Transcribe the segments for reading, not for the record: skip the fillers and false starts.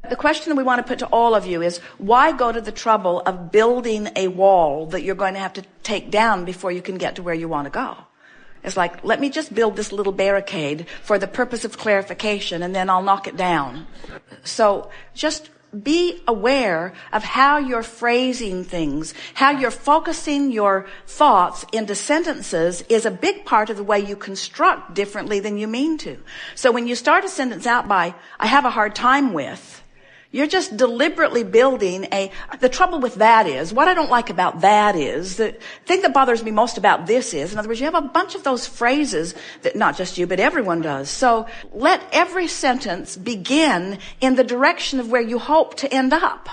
The question that we want to put to all of you is, why go to the trouble of building a wall that you're going to have to take down before you can get to where you want to go? It's like, let me just build this little barricade for the purpose of clarification, and then I'll knock it down. So just be aware of how you're phrasing things, how you're focusing your thoughts into sentences is a big part of the way you construct differently than you mean to. So when you start a sentence out by, I have a hard time with, you're just deliberately building the trouble with that is, what I don't like about that is, the thing that bothers me most about this is, in other words, you have a bunch of those phrases that not just you, but everyone does. So let every sentence begin in the direction of where you hope to end up.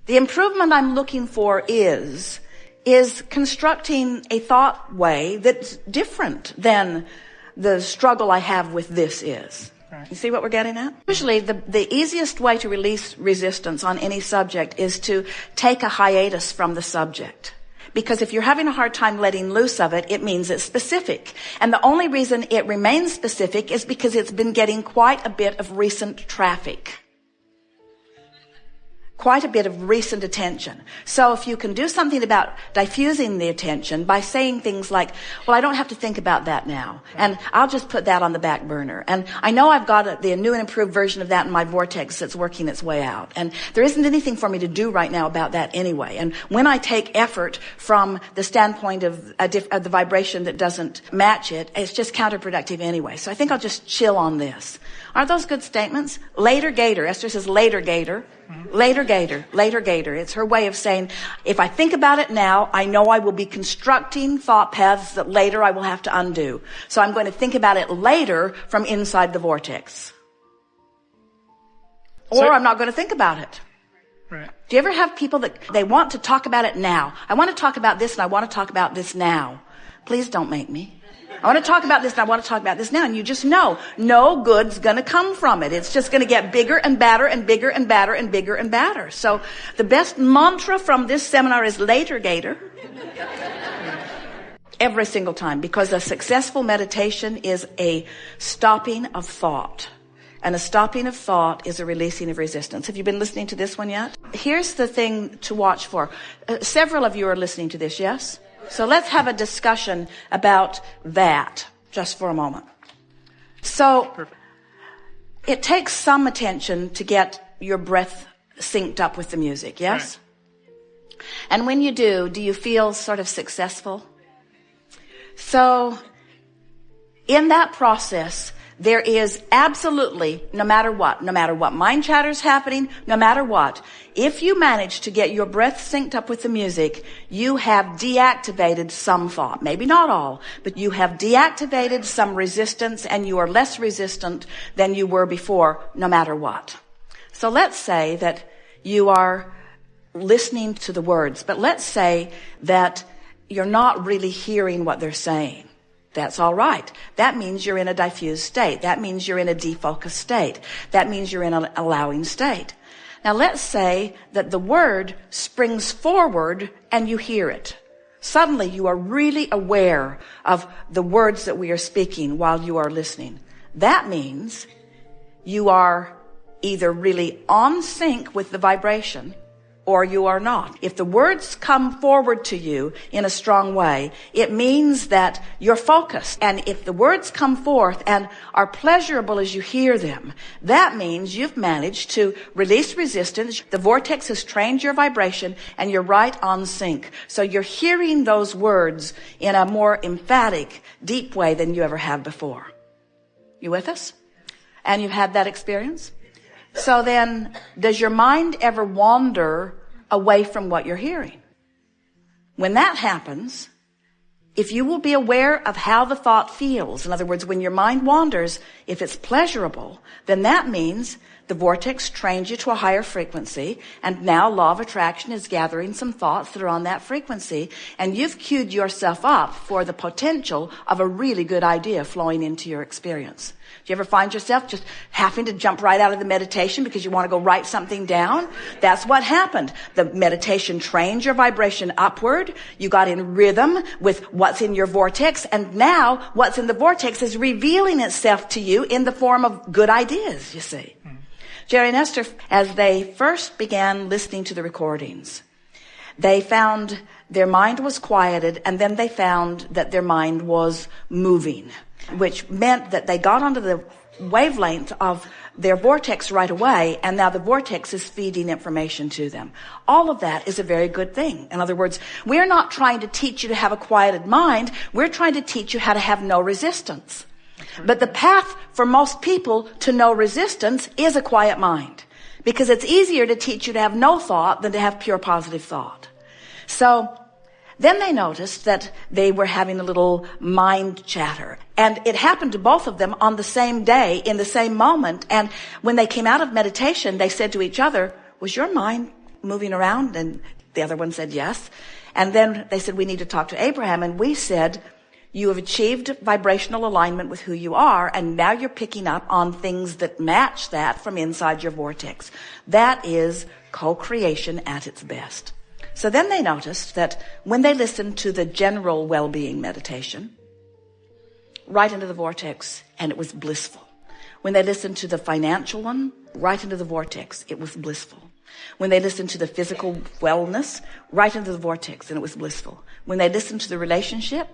The improvement I'm looking for is constructing a thought way that's different than the struggle I have with this is. You see what we're getting at? Usually the easiest way to release resistance on any subject is to take a hiatus from the subject. Because if you're having a hard time letting loose of it, it means it's specific. And the only reason it remains specific is because it's been getting quite a bit of recent traffic. Quite a bit of recent attention. So if you can do something about diffusing the attention by saying things like, well, I don't have to think about that now, and I'll just put that on the back burner. And I know I've got the new and improved version of that in my Vortex that's working its way out. And there isn't anything for me to do right now about that anyway. And when I take effort from the standpoint of the vibration that doesn't match it, it's just counterproductive anyway. So I think I'll just chill on this. Aren't those good statements? Later gator. Esther says later gator. Later gator, later gator. It's her way of saying, if I think about it now, I know I will be constructing thought paths that later I will have to undo. So I'm going to think about it later from inside the vortex. Or I'm not going to think about it. Right. Do you ever have people that they want to talk about it now? I want to talk about this and I want to talk about this now. Please don't make me. I want to talk about this and I want to talk about this now. And you just know, no good's going to come from it. It's just going to get bigger and badder and bigger and badder and bigger and badder. So the best mantra from this seminar is later gator. Every single time. Because a successful meditation is a stopping of thought. And a stopping of thought is a releasing of resistance. Have you been listening to this one yet? Here's the thing to watch for. Several of you are listening to this, yes? So let's have a discussion about that just for a moment. So it takes some attention to get your breath synced up with the music, yes? Right. And when you do you feel sort of successful? So in that process, there is absolutely, no matter what mind chatter is happening, no matter what, if you manage to get your breath synced up with the music, you have deactivated some thought. Maybe not all, but you have deactivated some resistance and you are less resistant than you were before, no matter what. So let's say that you are listening to the words, but let's say that you're not really hearing what they're saying. That's all right. That means you're in a diffused state. That means you're in a defocused state. That means you're in an allowing state. Now let's say that the word springs forward and you hear it. Suddenly you are really aware of the words that we are speaking while you are listening. That means you are either really on sync with the vibration or you are not. If the words come forward to you in a strong way, it means that you're focused. And if the words come forth and are pleasurable as you hear them, that means you've managed to release resistance. The vortex has trained your vibration and you're right on sync. So you're hearing those words in a more emphatic, deep way than you ever have before. You with us? And you've had that experience? So then, does your mind ever wander away from what you're hearing? When that happens, if you will be aware of how the thought feels, in other words, when your mind wanders, if it's pleasurable, then that means the vortex trained you to a higher frequency, and now law of attraction is gathering some thoughts that are on that frequency, and you've queued yourself up for the potential of a really good idea flowing into your experience. Do you ever find yourself just having to jump right out of the meditation because you want to go write something down? That's what happened. The meditation trained your vibration upward. You got in rhythm with what's in your vortex. And now what's in the vortex is revealing itself to you in the form of good ideas, you see. Jerry and Esther, as they first began listening to the recordings, they found their mind was quieted, and then they found that their mind was moving, which meant that they got onto the wavelength of their vortex right away, and now the vortex is feeding information to them. All of that is a very good thing. In other words, we're not trying to teach you to have a quieted mind. We're trying to teach you how to have no resistance. But the path for most people to no resistance is a quiet mind, because it's easier to teach you to have no thought than to have pure positive thought. So then they noticed that they were having a little mind chatter. And it happened to both of them on the same day, in the same moment. And when they came out of meditation, they said to each other, "Was your mind moving around?" And the other one said yes. And then they said, "We need to talk to Abraham." And we said, "You have achieved vibrational alignment with who you are, and now you're picking up on things that match that from inside your vortex." That is co-creation at its best. So then they noticed that when they listened to the general well-being meditation, right into the vortex, and it was blissful. When they listened to the financial one, right into the vortex, it was blissful. When they listened to the physical wellness, right into the vortex, and it was blissful. When they listened to the relationship,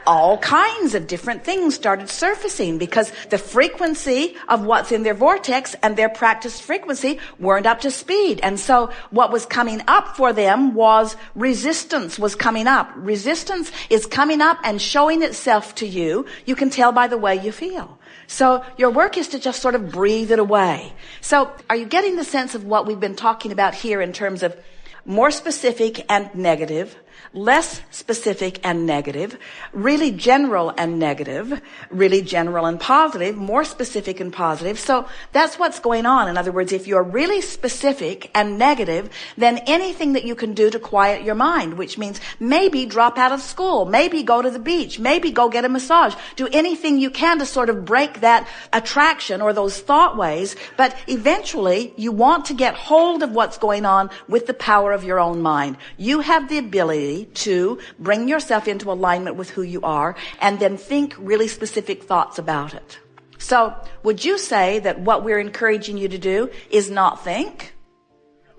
all kinds of different things started surfacing, because the frequency of what's in their vortex and their practiced frequency weren't up to speed. And so what was coming up for them was resistance was coming up. Resistance is coming up and showing itself to you. You can tell by the way you feel. So your work is to just sort of breathe it away. So are you getting the sense of what we've been talking about here in terms of more specific and negative, less specific and negative, really general and negative, really general and positive, more specific and positive? So that's what's going on. In other words, if you're really specific and negative, then anything that you can do to quiet your mind, which means maybe drop out of school, maybe go to the beach, maybe go get a massage, do anything you can to sort of break that attraction or those thought ways. But eventually you want to get hold of what's going on with the power of your own mind. You have the ability to bring yourself into alignment with who you are and then think really specific thoughts about it. So would you say that what we're encouraging you to do is not think?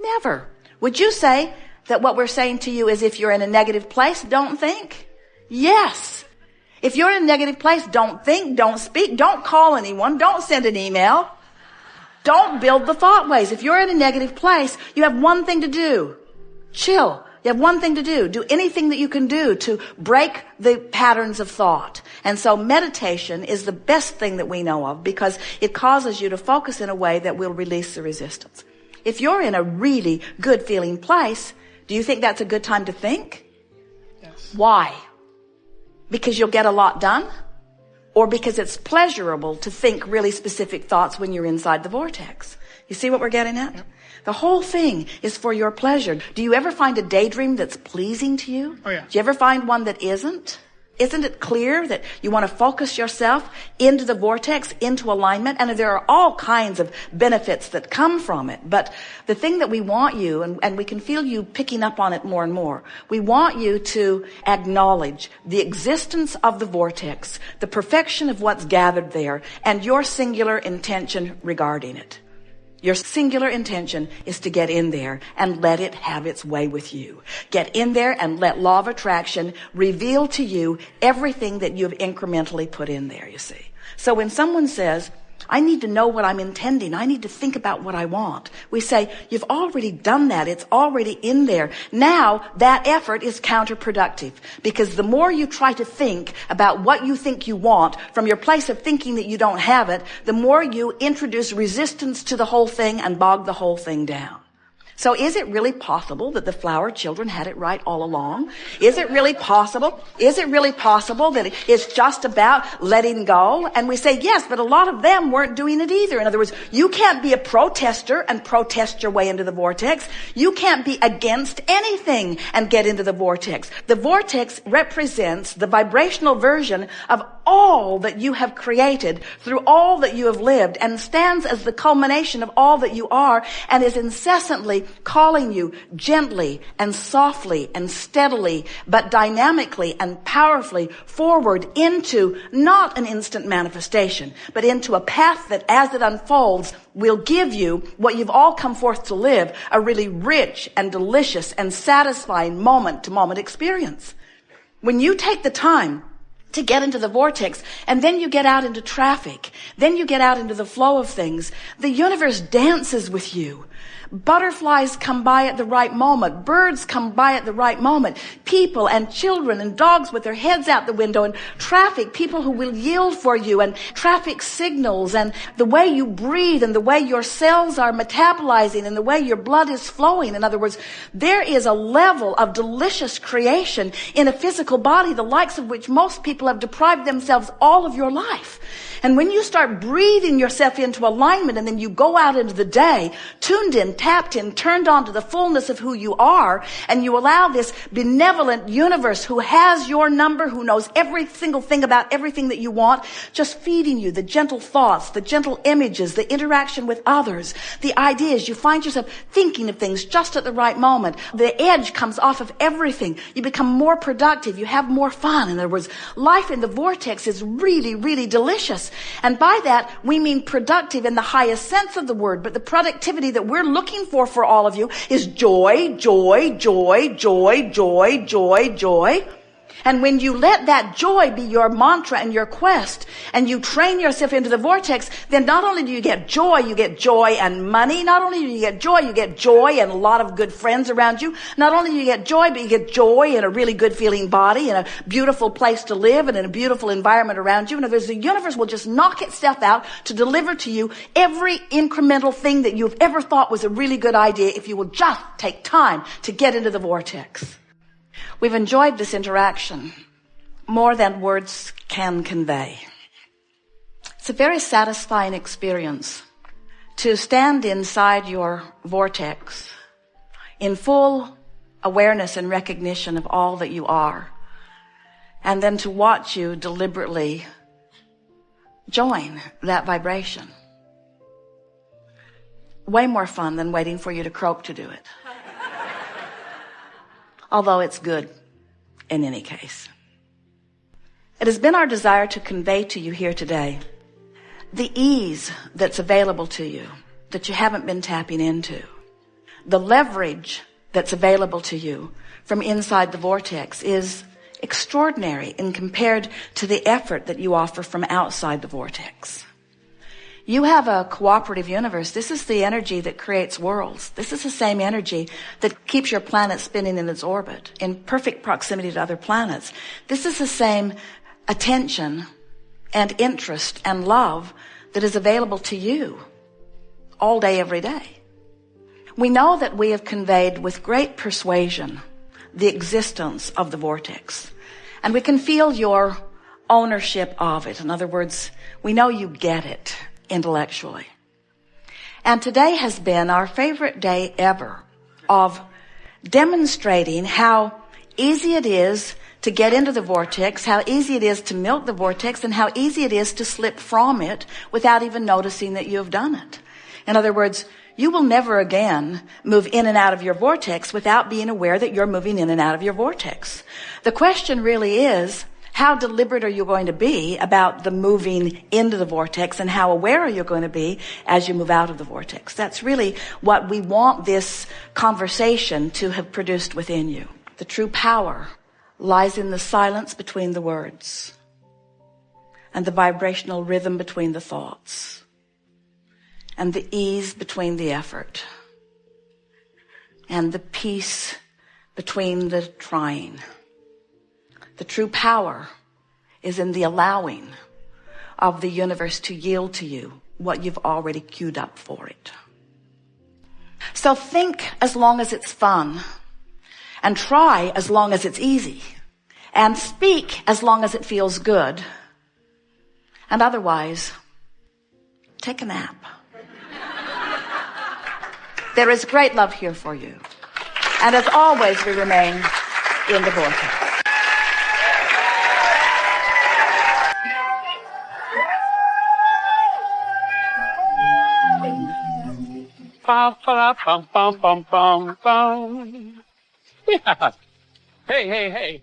Never. Would you say that what we're saying to you is if you're in a negative place, don't think? Yes. If you're in a negative place, don't think, don't speak, don't call anyone, don't send an email. Don't build the thought ways. If you're in a negative place, you have one thing to do. Chill. You have one thing to do. Do anything that you can do to break the patterns of thought. And so meditation is the best thing that we know of, because it causes you to focus in a way that will release the resistance. If you're in a really good feeling place, do you think that's a good time to think? Yes. Why? Because you'll get a lot done? Or because it's pleasurable to think really specific thoughts when you're inside the vortex? You see what we're getting at? Yep. The whole thing is for your pleasure. Do you ever find a daydream that's pleasing to you? Oh, yeah. Do you ever find one that isn't? Isn't it clear that you want to focus yourself into the vortex, into alignment? And there are all kinds of benefits that come from it. But the thing that we want you, and we can feel you picking up on it more and more, we want you to acknowledge the existence of the vortex, the perfection of what's gathered there, and your singular intention regarding it. Your singular intention is to get in there and let it have its way with you. Get in there and let law of attraction reveal to you everything that you've incrementally put in there, you see. So when someone says, I need to know what I'm intending, I need to think about what I want, we say, you've already done that. It's already in there. Now that effort is counterproductive, because the more you try to think about what you think you want from your place of thinking that you don't have it, the more you introduce resistance to the whole thing and bog the whole thing down. So is it really possible that the flower children had it right all along? Is it really possible? Is it really possible that it's just about letting go? And we say yes, but a lot of them weren't doing it either. In other words, you can't be a protester and protest your way into the vortex. You can't be against anything and get into the vortex. The vortex represents the vibrational version of all that you have created through all that you have lived, and stands as the culmination of all that you are, and is incessantly actually calling you gently and softly and steadily, but dynamically and powerfully forward into not an instant manifestation, but into a path that as it unfolds will give you what you've all come forth to live, a really rich and delicious and satisfying moment-to-moment experience. When you take the time to get into the vortex, and then you get out into traffic, then you get out into the flow of things, the universe dances with you. Butterflies come by at the right moment. Birds come by at the right moment. People and children and dogs with their heads out the window, and traffic, people who will yield for you, and traffic signals, and the way you breathe, and the way your cells are metabolizing, and the way your blood is flowing. In other words, there is a level of delicious creation in a physical body, the likes of which most people have deprived themselves all of your life. And when you start breathing yourself into alignment, and then you go out into the day, tuned in, tapped in, turned on to the fullness of who you are, and you allow this benevolent universe who has your number, who knows every single thing about everything that you want, just feeding you the gentle thoughts, the gentle images, the interaction with others, the ideas. You find yourself thinking of things just at the right moment. The edge comes off of everything. You become more productive. You have more fun. In other words, life in the vortex is really, really delicious. And by that, we mean productive in the highest sense of the word. But the productivity that we're looking for all of you is joy, joy, joy, joy, joy, joy, joy. And when you let that joy be your mantra and your quest, and you train yourself into the vortex, then not only do you get joy and money. Not only do you get joy and a lot of good friends around you. Not only do you get joy, but you get joy in a really good feeling body, in a beautiful place to live, and in a beautiful environment around you. In other words, the universe will just knock itself out to deliver to you every incremental thing that you've ever thought was a really good idea if you will just take time to get into the vortex. We've enjoyed this interaction more than words can convey. It's a very satisfying experience to stand inside your vortex in full awareness and recognition of all that you are, and then to watch you deliberately join that vibration. Way more fun than waiting for you to croak to do it. Although it's good in any case. It has been our desire to convey to you here today the ease that's available to you that you haven't been tapping into. The leverage that's available to you from inside the vortex is extraordinary in compared to the effort that you offer from outside the vortex. You have a cooperative universe. This is the energy that creates worlds. This is the same energy that keeps your planet spinning in its orbit in perfect proximity to other planets. This is the same attention and interest and love that is available to you all day, every day. We know that we have conveyed with great persuasion the existence of the vortex, and we can feel your ownership of it. In other words, we know you get it intellectually. And today has been our favorite day ever of demonstrating how easy it is to get into the vortex, how easy it is to milk the vortex, and how easy it is to slip from it without even noticing that you have done it. In other words, you will never again move in and out of your vortex without being aware that you're moving in and out of your vortex. The question really is, how deliberate are you going to be about the moving into the vortex, and how aware are you going to be as you move out of the vortex? That's really what we want this conversation to have produced within you. The true power lies in the silence between the words and the vibrational rhythm between the thoughts and the ease between the effort and the peace between the trying. The true power is in the allowing of the universe to yield to you what you've already queued up for it. So think as long as it's fun, and try as long as it's easy, and speak as long as it feels good, and otherwise, take a nap. There is great love here for you. And as always, we remain in the vortex. Bum, ba, bum, bum, bum, bum, bum. Yeah. Hey, hey, hey.